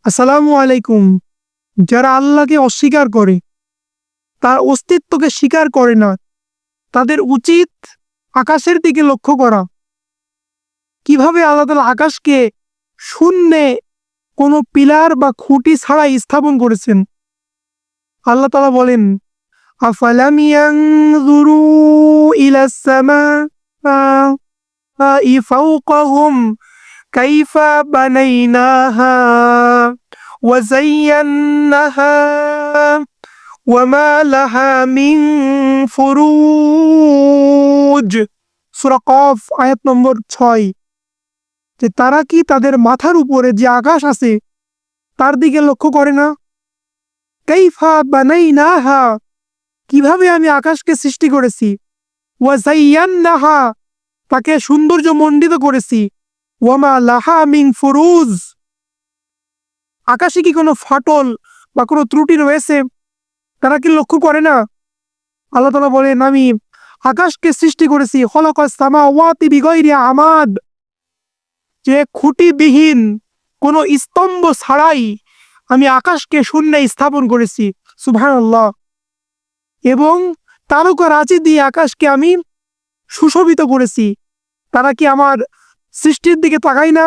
আসসালামু আলাইকুম। যারা আল্লাহকে অস্বীকার করে, তার অস্তিত্বকে স্বীকার করে না, তাদের উচিত আকাশের দিকে লক্ষ্য করা। কিভাবে আল্লাহ তাআলা আকাশকে শূন্যে কোনো পিলার বা খুঁটি ছাড়াই স্থাপন করেছেন। আল্লাহ তাআলা বলেন, আফালাম ইয়ানজুরু ইলাস সামাই ফাওকাহুম কাইফা বানাইনাহা ওয়া যায়্যানাহা ওয়ামা লাহা মিন ফুরুজ। সূরা কফ আয়াত নম্বর 6। যে তারা কি তাদের মাথার উপরে যে আকাশ আছে তার দিকে লক্ষ্য করে না? কাইফা বানাইনাহা, কিভাবে আমি আকাশকে সৃষ্টি করেছি। ওয়া যায়্যানাহা, তাকে সৌন্দর্য মণ্ডিত করেছি। ওয়ামা লাহা মিন ফুরুজ, আকাশে কি কোনো ফাটল বা কোনো ত্রুটি রয়েছে? তারা কি লক্ষ্য করে না? আল্লাহ তাআলা বলেন, আমি আকাশকে সৃষ্টি করেছি খলাকাস সামাওয়াতি বিগাইরি আমাদ, যে খুঁটিবিহীন কোনো স্তম্ভ ছাড়াই আমি আকাশকে শূন্যে স্থাপন করেছি। সুবহানাল্লাহ। এবং তারকা রাজি দিয়ে আকাশকে আমি সুশোভিত করেছি। তারা কি আমার সৃষ্টির দিকে তাকায় না?